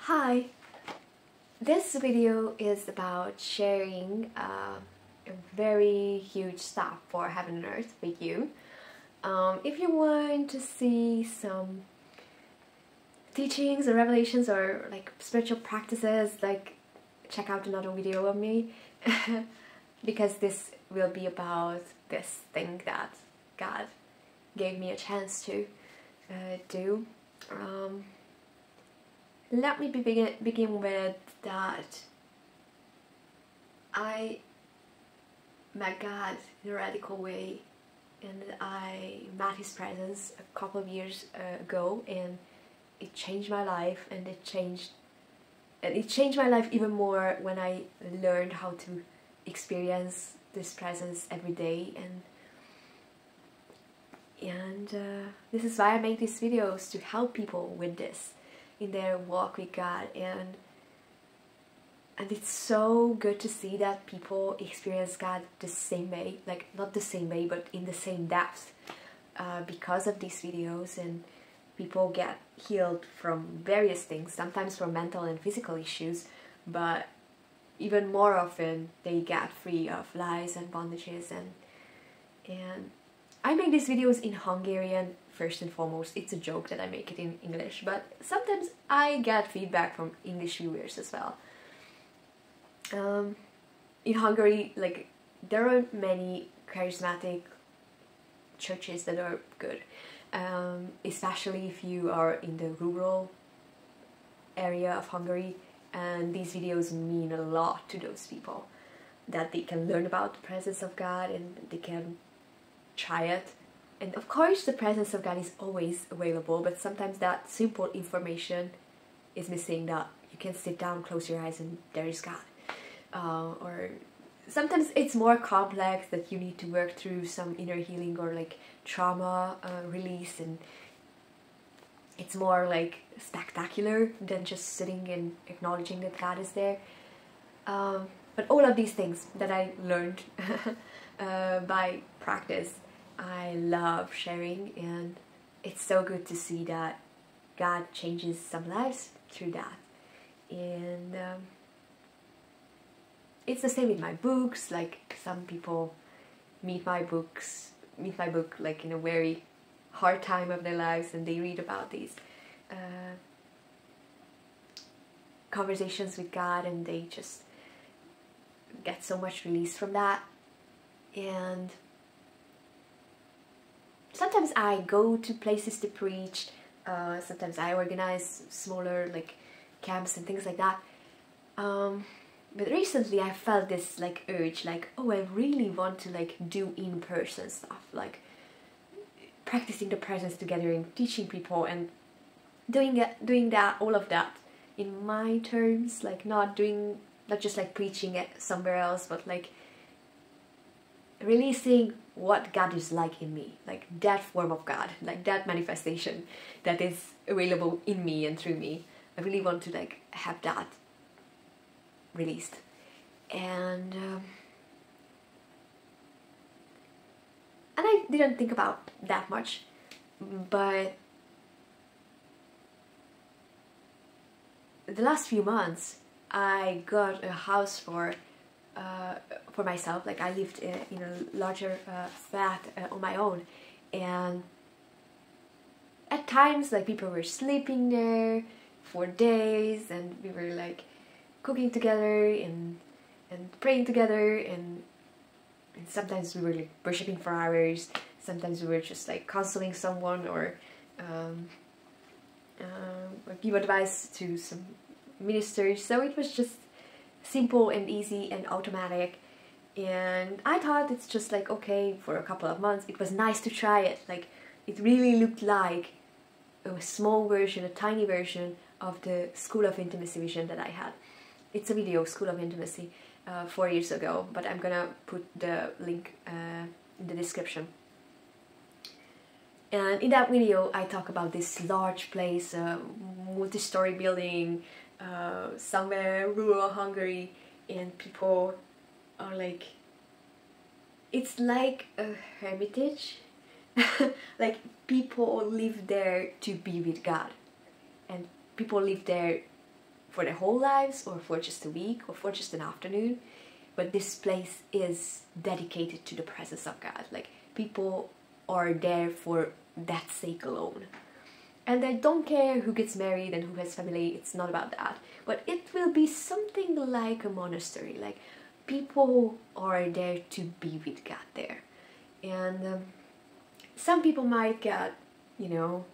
Hi! This video is about sharing a very huge stuff for Heaven and Earth with you. If you want to see some teachings or revelations or like spiritual practices, like check out another video of me because this will be about this thing that God gave me a chance to do. Let me begin with that I met God in a radical way, and I met His presence a couple of years ago, and it changed my life, and it changed my life even more when I learned how to experience this presence every day, and this is why I make these videos, to help people with this in their walk with God, and it's so good to see that people experience God the same way, like not the same way but in the same depth because of these videos, and people get healed from various things, sometimes from mental and physical issues, but even more often they get free of lies and bondages, and I make these videos in Hungarian first and foremost. It's a joke that I make it in English, but sometimes I get feedback from English viewers as well. In Hungary, like, there aren't many charismatic churches that are good, especially if you are in the rural area of Hungary, and these videos mean a lot to those people, that they can learn about the presence of God and they can try it. And of course the presence of God is always available, but sometimes that simple information is missing, that you can sit down, close your eyes, and there is God. Or sometimes it's more complex, that you need to work through some inner healing or like trauma release, and it's more like spectacular than just sitting and acknowledging that God is there. But all of these things that I learned by practice, I love sharing, and it's so good to see that God changes some lives through that. And it's the same with my books. Like, some people meet my book like in a very hard time of their lives, and they read about these conversations with God, and they just get so much release from that. And sometimes I go to places to preach, sometimes I organize smaller like camps and things like that. But recently I felt this like urge, like, oh, I really want to like do in-person stuff, like practicing the presence together and teaching people, and doing that, all of that in my terms, like not just like preaching it somewhere else, but like releasing what God is like in me, like that form of God, like that manifestation that is available in me and through me. I really want to like have that released. And I didn't think about that much, but the last few months I got a house for myself. Like, I lived in a larger flat on my own, and at times like people were sleeping there for days, and we were like cooking together and praying together, and sometimes we were like worshipping for hours, sometimes we were just like counseling someone, or give advice to some ministers. So it was just simple and easy and automatic, and I thought it's just like, okay, for a couple of months it was nice to try it. Like, it really looked like a small version, a tiny version of the School of Intimacy vision that I had. It's a video, School of Intimacy, 4 years ago, but I'm gonna put the link in the description. And in that video I talk about this large place, multi-story building, somewhere rural Hungary, and people are like, it's like a hermitage. Like, people live there to be with God, and people live there for their whole lives, or for just a week, or for just an afternoon. But this place is dedicated to the presence of God. Like, people are there for that sake alone. And I don't care who gets married and who has family, it's not about that. But it will be something like a monastery. Like, people are there to be with God there. And some people might get, you know,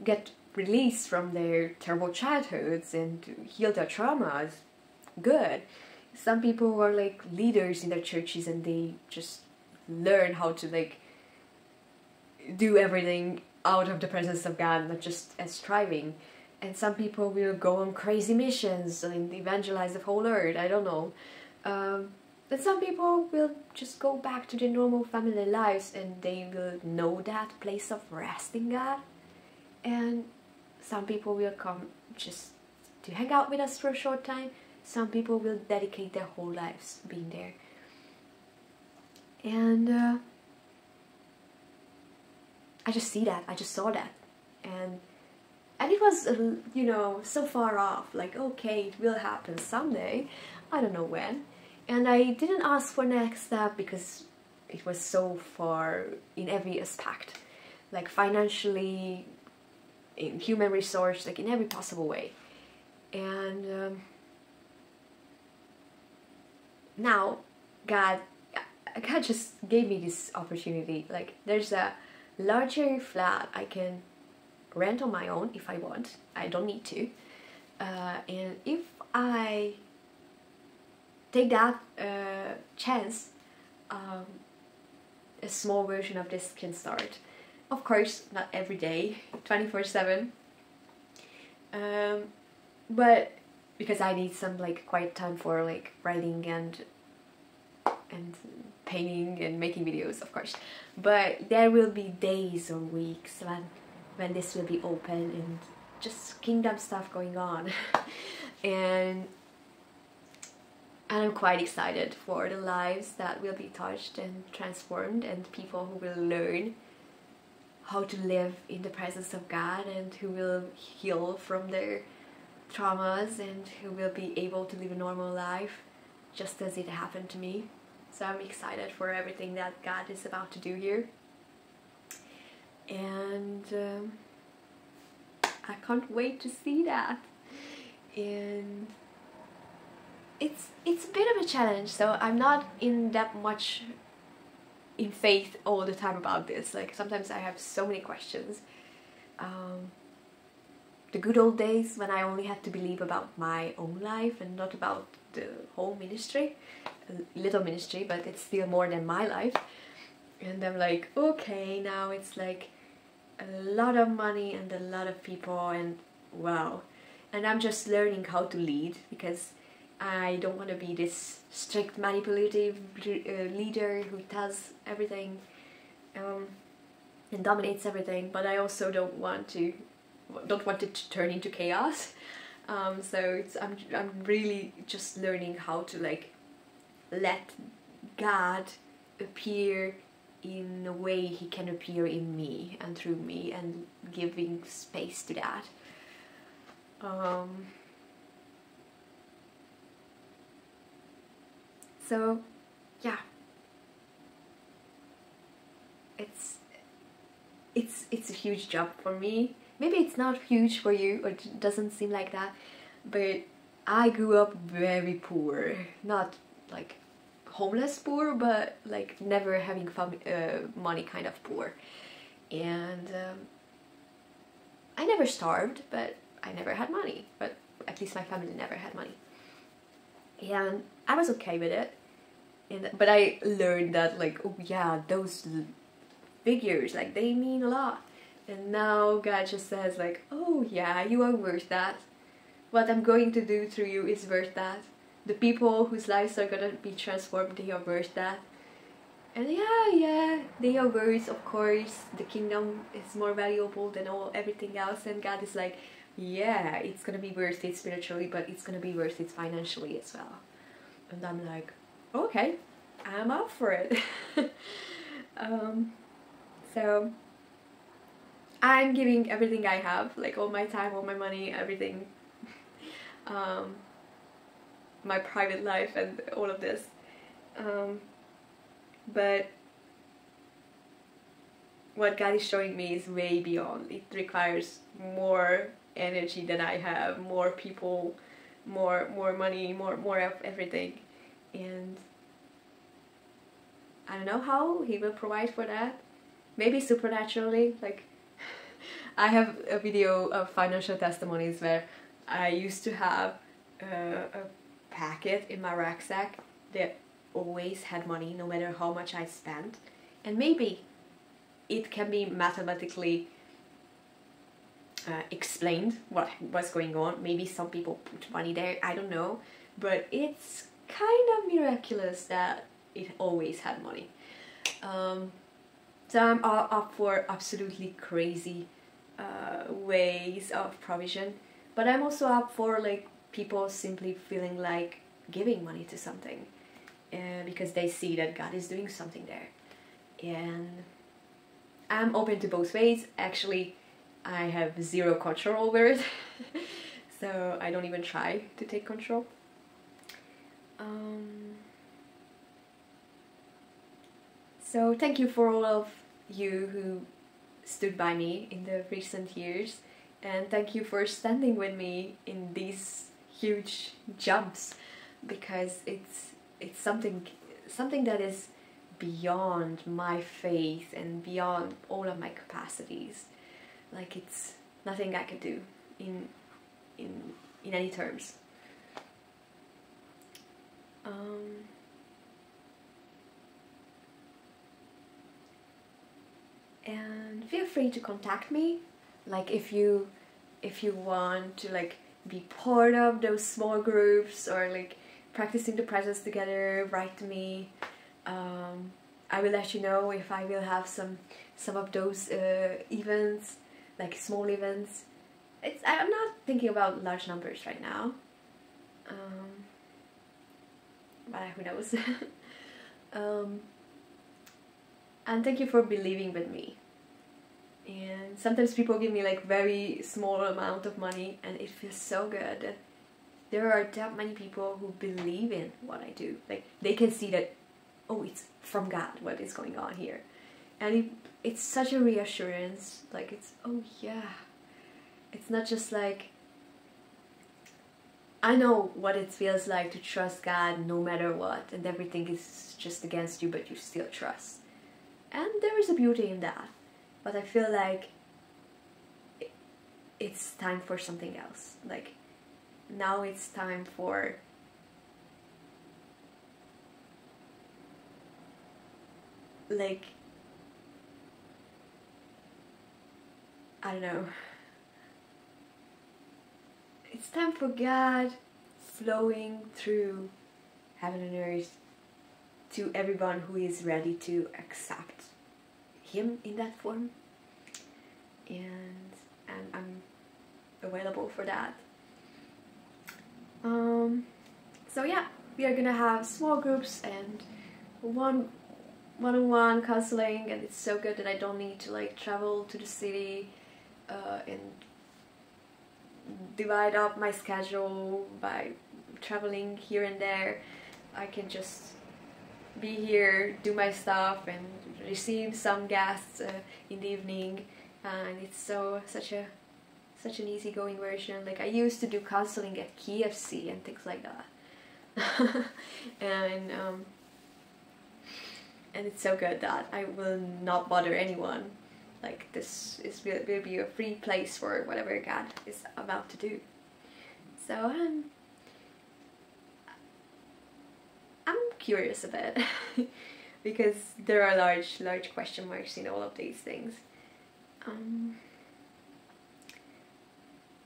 get released from their terrible childhoods and heal their traumas. Good. Some people are like leaders in their churches and they just learn how to like do everything out of the presence of God, not just as striving. And some people will go on crazy missions and evangelize the whole earth, I don't know. And some people will just go back to their normal family lives and they will know that place of rest in God. And some people will come just to hang out with us for a short time. Some people will dedicate their whole lives being there. And I just see that, I just saw that. And it was, you know, so far off, like, okay, it will happen someday, I don't know when. And I didn't ask for next step because it was so far in every aspect, like financially, in human resource, like in every possible way. And now God just gave me this opportunity. Like, there's a larger flat I can rent on my own if I want. I don't need to. And if I take that chance, a small version of this can start. Of course, not every day, 24/7. But because I need some like quiet time for like writing and painting and making videos, of course. But there will be days or weeks when this will be open and just kingdom stuff going on. and I'm quite excited for the lives that will be touched and transformed, and people who will learn how to live in the presence of God, and who will heal from their traumas, and who will be able to live a normal life just as it happened to me. So I'm excited for everything that God is about to do here. And I can't wait to see that. And it's a bit of a challenge, so I'm not in that much in faith all the time about this. Like, sometimes I have so many questions. The good old days when I only had to believe about my own life and not about the whole ministry, a little ministry, but it's still more than my life. And I'm like, okay, now it's like a lot of money and a lot of people, and wow. And I'm just learning how to lead, because I don't want to be this strict, manipulative leader who tells everything and dominates everything. But I also don't want it to turn into chaos. So I'm really just learning how to like let God appear in a way He can appear in me and through me, and giving space to that. So yeah, it's a huge job for me. Maybe it's not huge for you, or it doesn't seem like that, but I grew up very poor. Not like homeless poor, but like never having money kind of poor. And I never starved, but I never had money. But at least my family never had money. And I was okay with it. But I learned that, like, oh yeah, those figures, like, they mean a lot. And now God just says, like, oh yeah, you are worth that. What I'm going to do through you is worth that. The people whose lives are gonna be transformed, they are worth that. And yeah, they are worth, of course. The kingdom is more valuable than everything else. And God is like, yeah, it's gonna be worth it spiritually, but it's gonna be worth it financially as well. And I'm like, okay, I'm up for it. So I'm giving everything I have, like all my time, all my money, everything, my private life and all of this. But what God is showing me is way beyond. It requires more energy than I have, more people, more money, more of everything. And I don't know how He will provide for that. Maybe supernaturally. Like, I have a video of financial testimonies where I used to have a packet in my rucksack that always had money no matter how much I spent. And maybe it can be mathematically explained what was going on. Maybe some people put money there, I don't know. But it's kind of miraculous that it always had money. So I'm up for absolutely crazy ways of provision. But I'm also up for like people simply feeling like giving money to something. Because they see that God is doing something there. And I'm open to both ways. Actually, I have zero control over it. So I don't even try to take control. So thank you for all of you who stood by me in the recent years. And thank you for standing with me in these huge jumps. Because it's something that is beyond my faith and beyond all of my capacities. Like, it's nothing I could do in any terms. And feel free to contact me. Like, if you want to like be part of those small groups or like practicing the presence together, write to me. I will let you know if I will have some of those events, like small events. I'm not thinking about large numbers right now, but who knows. And thank you for believing with me. And sometimes people give me like very small amount of money, and it feels so good that there are that many people who believe in what I do. Like, they can see that, oh, it's from God what is going on here. And it's such a reassurance. Like, it's, oh yeah. It's not just like, I know what it feels like to trust God no matter what, and everything is just against you, but you still trust. And there is a beauty in that. But I feel like it's time for something else. Like, now it's time for like, I don't know. It's time for God flowing through heaven and earth to everyone who is ready to accept Him in that form. And I'm available for that. So yeah, we are gonna have small groups and one-on-one counseling, and it's so good that I don't need to like travel to the city and divide up my schedule by traveling here and there. I can just be here, do my stuff, and receive some guests in the evening, and it's such an easygoing version. Like, I used to do counseling at KFC and things like that. And it's so good that I will not bother anyone. Like, this will be a free place for whatever God is about to do. So I'm curious a bit because there are large question marks in all of these things.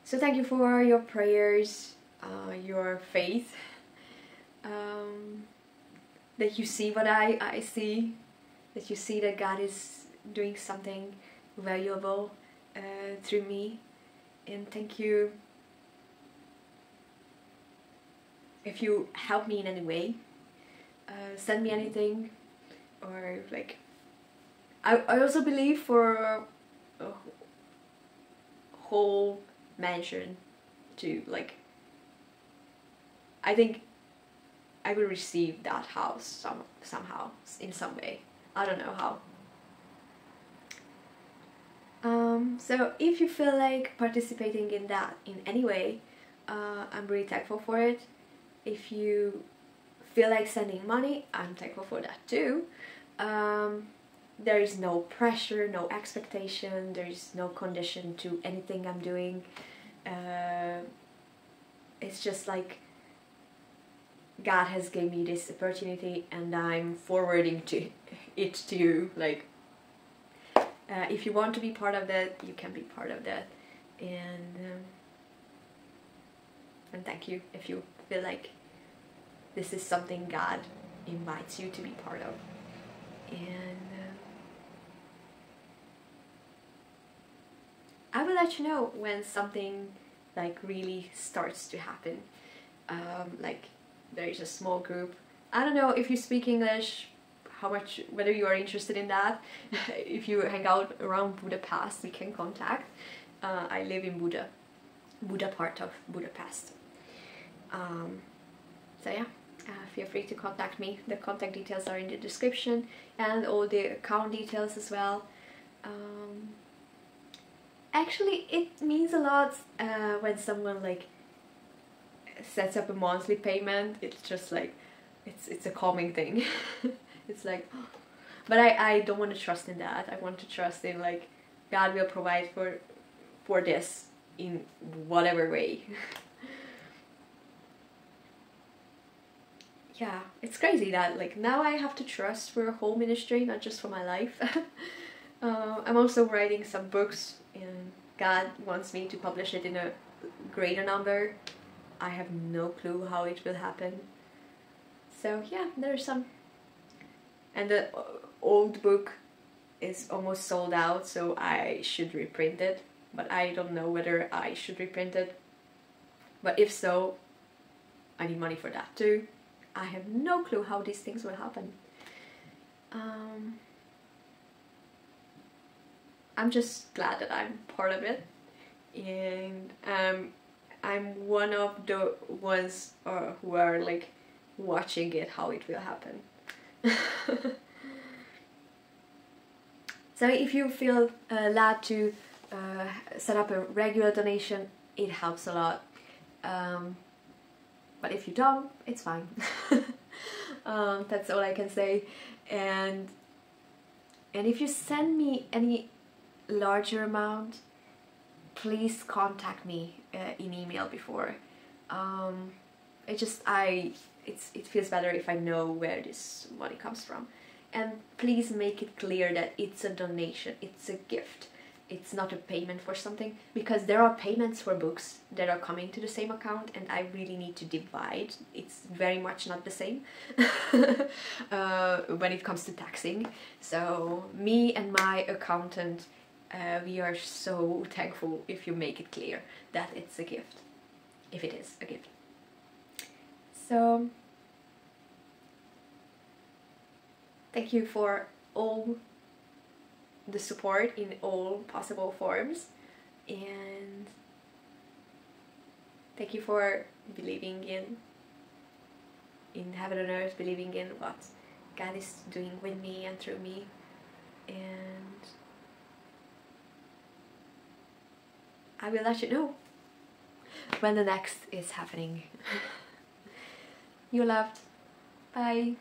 So thank you for your prayers, your faith, that you see what I see, that you see that God is doing something valuable through me. And thank you if you help me in any way. Send me anything, or like, I also believe for a whole mansion to like I think I will receive that house somehow, in some way. I don't know how. So if you feel like participating in that in any way, I'm really thankful for it. If you feel like sending money, I'm thankful for that too. There is no pressure, no expectation, there is no condition to anything I'm doing. It's just like God has gave me this opportunity and I'm forwarding it to you. Like, if you want to be part of that, you can be part of that. And thank you if you feel like this is something God invites you to be part of. And I will let you know when something like really starts to happen. Like there is a small group. I don't know if you speak English, how much, whether you are interested in that. If you hang out around Budapest, we can contact. I live in Buda part of Budapest. So yeah, feel free to contact me. The contact details are in the description and all the account details as well. Actually, it means a lot when someone like sets up a monthly payment. It's just like, it's a calming thing. It's like, but I don't want to trust in that. I want to trust in like God will provide for this in whatever way. Yeah, it's crazy that like now I have to trust for a whole ministry, not just for my life. I'm also writing some books and God wants me to publish it in a greater number. I have no clue how it will happen. So yeah, there's some. And the old book is almost sold out, so I should reprint it. But I don't know whether I should reprint it. But if so, I need money for that too. I have no clue how these things will happen. I'm just glad that I'm part of it. And I'm one of the ones who are like watching it, how it will happen. So if you feel led to set up a regular donation, it helps a lot. But if you don't, it's fine. That's all I can say. And if you send me any larger amount, please contact me in email before. It feels better if I know where this money comes from. And please make it clear that it's a donation, it's a gift. It's not a payment for something, because there are payments for books that are coming to the same account and I really need to divide. It's very much not the same when it comes to taxing. So me and my accountant, we are so thankful if you make it clear that it's a gift, if it is a gift. So thank you for all the support in all possible forms, and thank you for believing in heaven and earth, believing in what God is doing with me and through me. And I will let you know when the next is happening. You're loved. Bye.